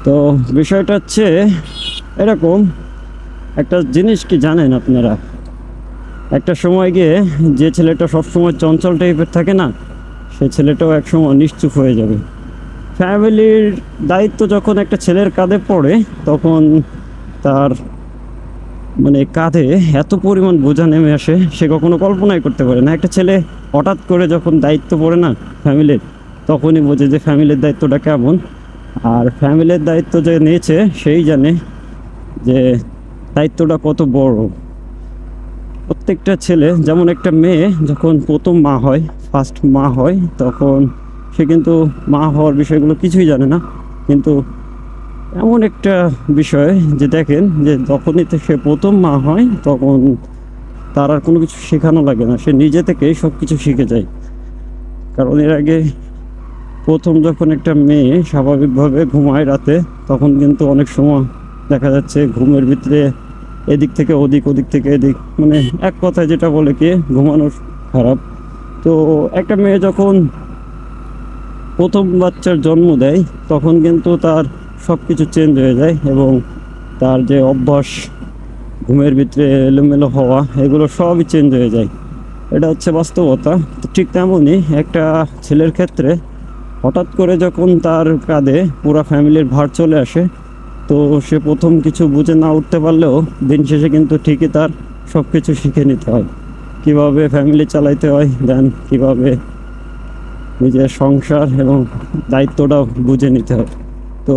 তো বিষয়টা হচ্ছে এরকম একটা জিনিস, কি জানেন আপনারা, একটা সময় গিয়ে যে ছেলেটা সবসময় চঞ্চল টাইপের থাকে না, সে ছেলেটাও একসময় নিশ্চুপ হয়ে যাবে। ফ্যামিলির দায়িত্ব যখন একটা ছেলের কাঁধে পড়ে, তখন তার মানে কাঁধে এত পরিমাণ বোঝা নেমে আসে, সে কখনো কল্পনাই করতে পারে না। একটা ছেলে হঠাৎ করে যখন দায়িত্ব পড়ে না ফ্যামিলির, তখনই বোঝে যে ফ্যামিলির দায়িত্বটা কেমন। আর ফ্যামিলির দায়িত্ব যে নিয়েছে সেই জানে যে দায়িত্বটা কত বড়। প্রত্যেকটা ছেলে, যেমন একটা মেয়ে যখন প্রথম মা হয়, ফার্স্ট মা হয়, তখন সে কিন্তু মা হওয়ার বিষয়গুলো কিছুই জানে না। কিন্তু এমন একটা বিষয় যে দেখেন, যে যখনই সে প্রথম মা হয়, তখন তার আর কোনো কিছু শেখানো লাগে না, সে নিজে থেকেই সব কিছু শিখে যায়। কারণ এর আগে প্রথম যখন একটা মেয়ে স্বাভাবিকভাবে ঘুমায় রাতে, তখন কিন্তু অনেক সময় দেখা যাচ্ছে ঘুমের ভিতরে এদিক থেকে ওদিক, ওদিক থেকে এদিক, মানে এক কথায় যেটা বলে কি, ঘুমানো খারাপ। তো একটা মেয়ে যখন প্রথম বাচ্চার জন্ম দেয়, তখন কিন্তু তার সব কিছু চেঞ্জ হয়ে যায়, এবং তার যে অভ্যাস, ঘুমের ভিতরে এলোমেলো হওয়া, এগুলো সবই চেঞ্জ হয়ে যায়। এটা হচ্ছে বাস্তবতা। তো ঠিক তেমনই একটা ছেলের ক্ষেত্রে হঠাৎ করে যখন তার কাঁধে পুরা ফ্যামিলির ভার চলে আসে, তো সে প্রথম কিছু বুঝে না উঠতে পারলেও দিন শেষে কিন্তু ঠিকই তার সব কিছু শিখে নিতে হয়, কীভাবে ফ্যামিলি চালাইতে হয়, দেন কীভাবে নিজের সংসার এবং দায়িত্বটাও বুঝে নিতে হয়। তো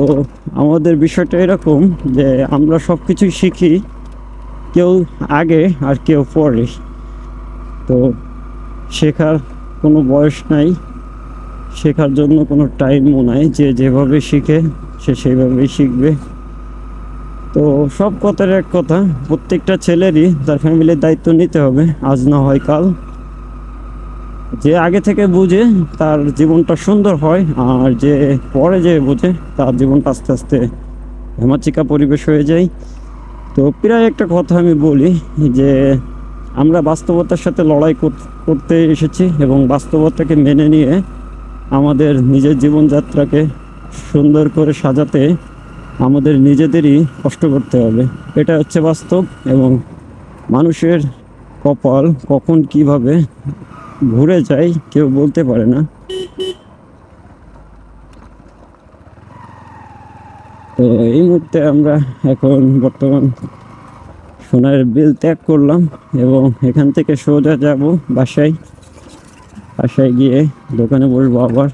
আমাদের বিষয়টা এরকম যে আমরা সব কিছুই শিখি, কেউ আগে আর কেউ পরে। তো শেখার কোনো বয়স নাই, শেখার জন্য কোনো টাইমও নাই, যে যেভাবে শিখে সে সেইভাবেই শিখবে। তো সব কথার এক কথা, প্রত্যেকটা ছেলেরই তার ফ্যামিলির দায়িত্ব নিতে হবে, আজ না হয় কাল। যে আগে থেকে বুঝে তার জীবনটা সুন্দর হয়, আর যে পরে যে বোঝে তার জীবনটা আস্তে আস্তে হেমাচিকা পরিবেশ হয়ে যায়। তো প্রায় একটা কথা আমি বলি যে আমরা বাস্তবতার সাথে লড়াই করতে এসেছি, এবং বাস্তবতাকে মেনে নিয়ে আমাদের নিজের জীবনযাত্রাকে সুন্দর করে সাজাতে আমাদের নিজেদেরই কষ্ট করতে হবে। এটা হচ্ছে বাস্তব, এবং মানুষের কপাল কখন কিভাবে ঘুরে যায় কেউ বলতে পারে না। তো এই মুহূর্তে আমরা এখন বর্তমান সোনার বিল ত্যাগ করলাম, এবং এখান থেকে সোজা যাব বাসায়। বাসায় গিয়ে দোকানে বসবো। আবার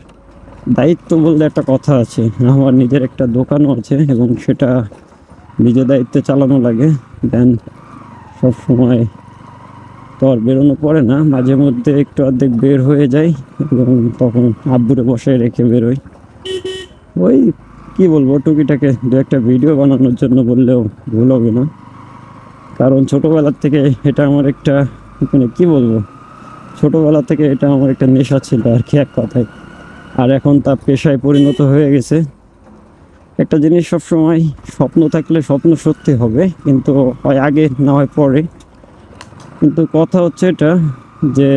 দায়িত্ব বলতে একটা কথা আছে, আমার নিজের একটা দোকানও আছে, এবং সেটা নিজের দায়িত্বে চালানো লাগে। দেন সব সময় তো আর বেরোনো পড়ে না, মাঝে মধ্যে একটু অর্ধেক বের হয়ে যায়, এবং তখন আব্বুরে বসায় রেখে বেরোই। ওই কি বলবো, টুকিটাকে দু একটা ভিডিও বানানোর জন্য বললেও ভুল হবে না। কারণ ছোটোবেলার থেকে এটা আমার একটা, মানে কি বলবো, ছোটোবেলা থেকে এটা আমার একটা নেশা ছিল আর কি, এক কথায়। আর এখন তা পেশায় পরিণত হয়ে গেছে। একটা জিনিস সবসময় স্বপ্ন থাকলে স্বপ্ন সত্যি হবে, কিন্তু হয় আগে না হয় পরে। কিন্তু কথা হচ্ছে এটা যে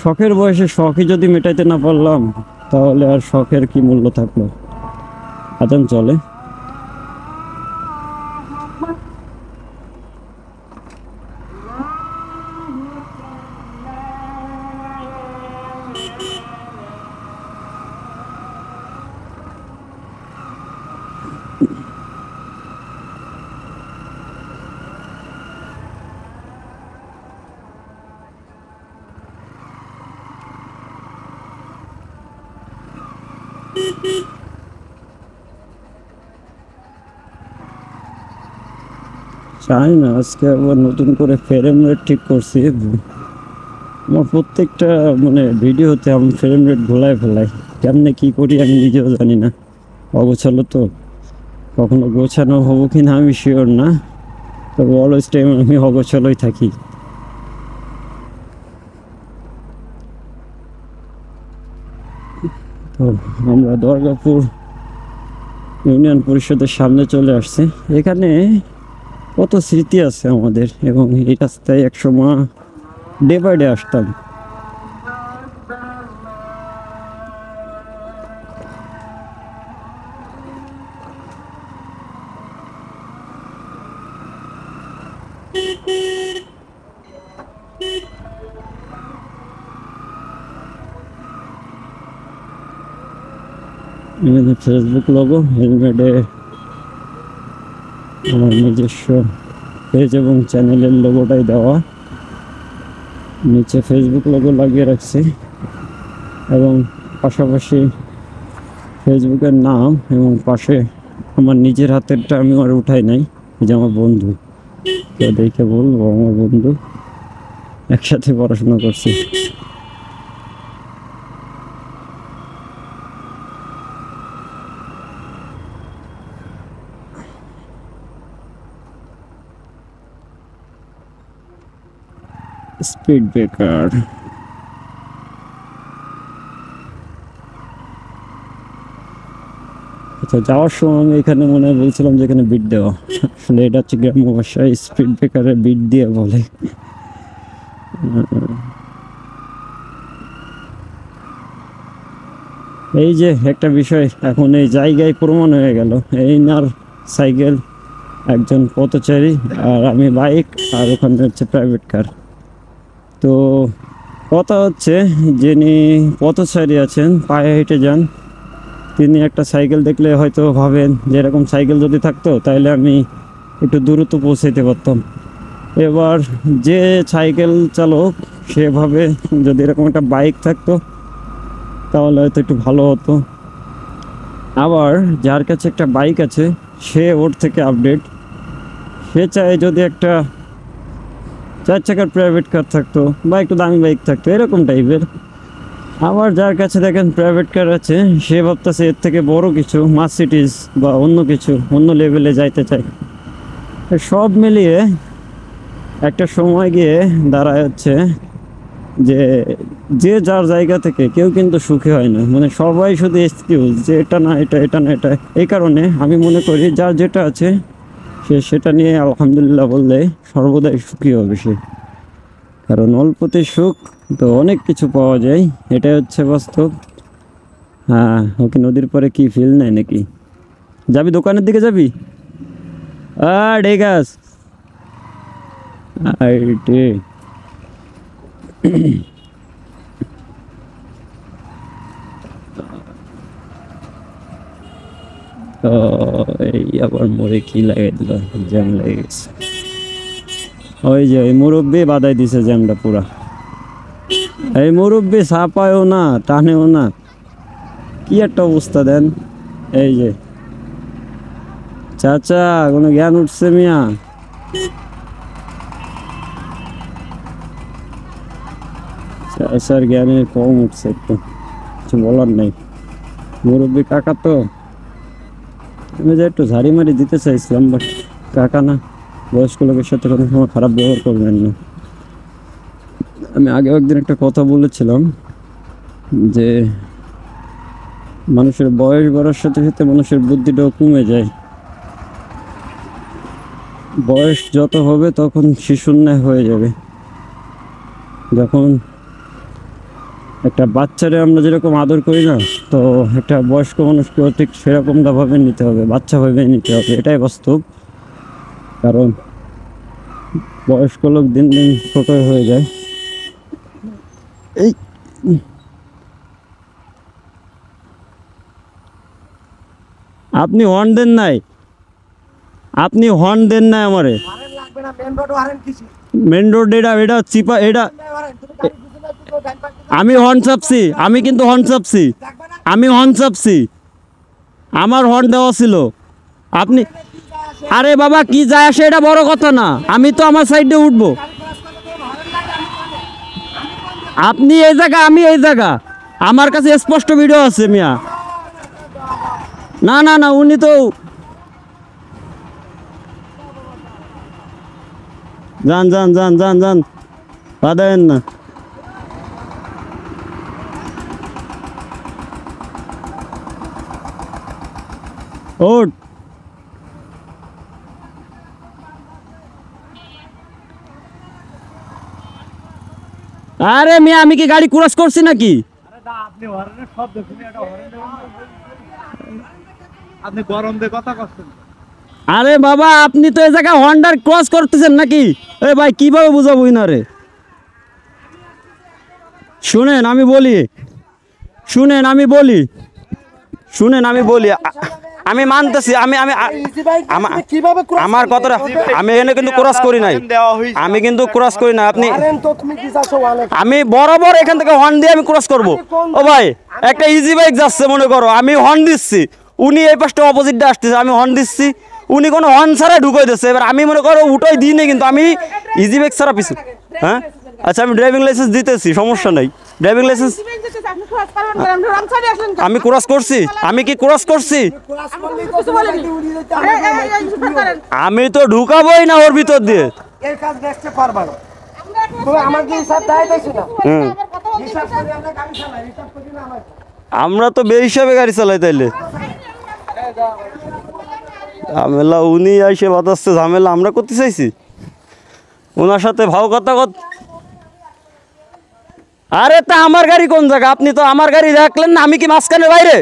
শখের বয়সে শখই যদি মেটাইতে না পারলাম, তাহলে আর শখের কি মূল্য থাকলো। আজান চলে। চাই না, আজকে আবার নতুন করে ফ্রেম রেট ঠিক করছি। আমার প্রত্যেকটা মানে ভিডিওতে আমি ফ্রেম রেট ভোলায় ফেলাই, কেমনে কি করি আমি নিজেও জানি না। অগোছালো তো, কখনো গোছানো হবো কি না আমি শিওর না, তবে অলওয়েজ টাইম আমি অগোছালোই থাকি। তো আমরা দুর্গাপুর ইউনিয়ন পরিষদের সামনে চলে আসছি। এখানে কত স্মৃতি আছে আমাদের, এবং এই রাস্তায় একসময় ডে বাই ডে আসতাম। ফেসবুক লোগো, হেলমেটে আমার নিজস্ব পেজ এবং চ্যানেলের লোগোটাই দেওয়া, নিচে ফেসবুক লোগো লাগিয়ে রাখছি এবং পাশাপাশি ফেসবুকের নাম এবং পাশে আমার নিজের হাতেরটা আমি আর উঠাই নাই, এই যে আমার বন্ধু, তো দেখে বলবো আমার বন্ধু, একসাথে পড়াশোনা করছি। স্পিড ব্রেকার, আচ্ছা যাওয়ার সময় আমি এখানে মনে হয় বলছিলাম যে এখানে বিট দেওয়া, আসলে এটা হচ্ছে গ্রাম্য ভাষায় স্পিড ব্রেকারে বিট দিয়ে বলে। এই যে একটা বিষয় এখন এই জায়গায় প্রমাণ হয়ে গেল, এই নার সাইকেল, একজন পথচারী আর আমি বাইক, আর ওখানে হচ্ছে প্রাইভেট কার। তো কথা হচ্ছে যিনি পথচারী আছেন, পায়ে হেঁটে যান, তিনি একটা সাইকেল দেখলে হয়তো ভাবেন যে এরকম সাইকেল যদি থাকতো তাহলে আমি একটু দ্রুত পৌঁছাইতে পারতাম। এবার যে সাইকেল চালক সেভাবে যদি এরকম একটা বাইক থাকতো তাহলে হয়তো একটু ভালো হতো। আবার যার কাছে একটা বাইক আছে সে ওর থেকে আপডেট, সে চায় যদি একটা 4 চাকার প্রাইভেট কার থাকতো বা একটু দামি বাইক থাকতো এরকম টাইপের। আবার যার কাছে দেখেন প্রাইভেট কার আছে সে ভাবতেছে এর থেকে বড় কিছু, মার্সিডিজ বা অন্য কিছু, অন্য লেভেলে যাইতে চায়। সব মিলিয়ে একটা সময় গিয়ে দাঁড়ায় হচ্ছে যে যে যার জায়গা থেকে কেউ কিন্তু সুখী হয় না, মানে সবাই শুধু এক্সকিউজ যে এটা না এটা, এটা না এটা। এই কারণে আমি মনে করি যার যেটা আছে সে সেটা নিয়ে আলহামদুলিল্লাহ বললে সর্বদাই সুখী হবে সে, কারণ অল্পতে সুখ তো অনেক কিছু পাওয়া যায়, এটাই হচ্ছে বাস্তব। হ্যাঁ, ওকে নদীর পরে কি ফিল নেয় নাকি? যাবি দোকানের দিকে যাবি? ঠিক আছে। তো এই আবার মোড়ে কি লাগাই দিল, জ্যাম লেগে গেছে। ওই যে ওই মুরব্বি বাদাই দিছে জ্যামটা পুরা। এই মুরব্বি চাপায়ও না টানেও না, কি একটা অবস্থা দেন। এই যে চাচা কোনো জ্ঞান উঠছে মিয়া? চাচার জ্ঞানে কম উঠছে একটু, কিছু বলার নেই। মুরব্বি কাকা তো, আমি যে একটু ঝাড়ি মারি দিতে চাইছিলাম, বাট কাকা না, বয়স্ক লোকের সাথে কোনো সময় খারাপ ব্যবহার করবেন না। আমি আগেও একদিন একটা কথা বলেছিলাম যে মানুষের বয়স বাড়ার সাথে সাথে মানুষের বুদ্ধিটাও কমে যায়। বয়স যত হবে তখন শিশুর ন্যায় হয়ে যাবে। যখন একটা বাচ্চারে আমরা যেরকম আদর করি না, তো একটা বয়স্ক মানুষকেও ঠিক সেরকমভাবে নিতে হবে, বাচ্চা ভাবে নিতে হবে, এটাই বাস্তব। কারণ বয়স্ক লোক দিন দিন ছোট হয়ে যায়। এই আপনি হর্ন দেন নাই, আপনি হর্ন দেন নাই আমারে। মেন রোড এটা চিপা, এটা আমি হর্ন চাপছি, আমি কিন্তু হর্ন চাপছি, আমি হর্ন চাপছি, আমার হর্ন দেওয়া ছিল। আপনি আরে বাবা কি যায় আসে এটা বড় কথা না, আমি তো আমার সাইডে উঠবো। আপনি এই জায়গা, আমি এই জায়গা, আমার কাছে স্পষ্ট ভিডিও আছে মিয়া। না না না, উনি তো যান যান যান যান যান, বাধায়েন না। ওঠ, আরে মিয়া আমি কি গাড়ি ক্রস করছি নাকি? আরে বাবা আপনি তো এই জায়গায় হন্ডার ক্রস করতেছেন নাকি? এ ভাই কিভাবে বুঝাবো ইনারে? শুনেন আমি বলি, শুনেন আমি বলি, শুনেন আমি বলি, আমি মানতেছি, আমি আমি আমার কথাটা, আমি এখানে কিন্তু ক্রস করি নাই, আমি কিন্তু ক্রস করি না। আপনি আমি বরাবর এখান থেকে হর্ন দিয়ে আমি ক্রস করব। ও ভাই, একটা ইজি বাইক যাচ্ছে মনে করো, আমি হর্ন দিচ্ছি, উনি এই পাশটা অপোজিট দিয়ে আসতেছে, আমি হর্ন দিচ্ছি, উনি কোনো হর্ন ছাড়া ঢুকাই দিচ্ছে। এবার আমি মনে করো উঠাই দিই নি, কিন্তু আমি ইজি বাইক ছাড়া পিছু। হ্যাঁ আচ্ছা, আমি ড্রাইভিং লাইসেন্স দিতেছি, সমস্যা নাই। ড্রাইভিং লাইসেন্স আমি ক্রস করছি, আমি কি ক্রস করছি? আমি তো ঢুকাবোই না ওর ভিতর দিয়ে। আমরা তো বেহিসাবে গাড়ি চালাই তাইলে। ঝামেলা উনি আইসে বাতাসছে, ঝামেলা আমরা করতে চাইছি ওনার সাথে ভাও কথা। আরে তা আমার গাড়ি কোন জায়গা? আপনি তো আমার গাড়ি দেখলেন না, আমি কি মাঝখানে বাইরে?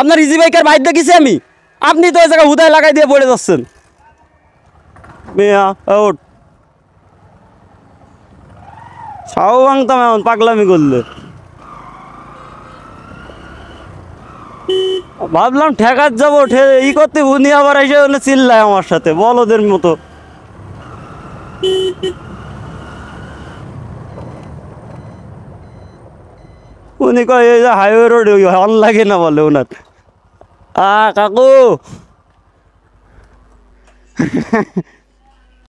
আপনার ইজি বাইকের বাইক দেখেছি আমি, আপনি তো ওই জায়গায় হুদায় লাগাই দিয়ে পড়ে যাচ্ছেন। মিয়া ওট ছাও ভাঙতাম এমন পাগলামি করলে। ভাবলাম ঠেকাত যাবো, ই করতে, উনি আবার এসে চিল্লায় আমার সাথে বলদের মতো। উনি কয় এই যে হাইওয়ে রোড হর্ন লাগে না বলে ওনার। কাকু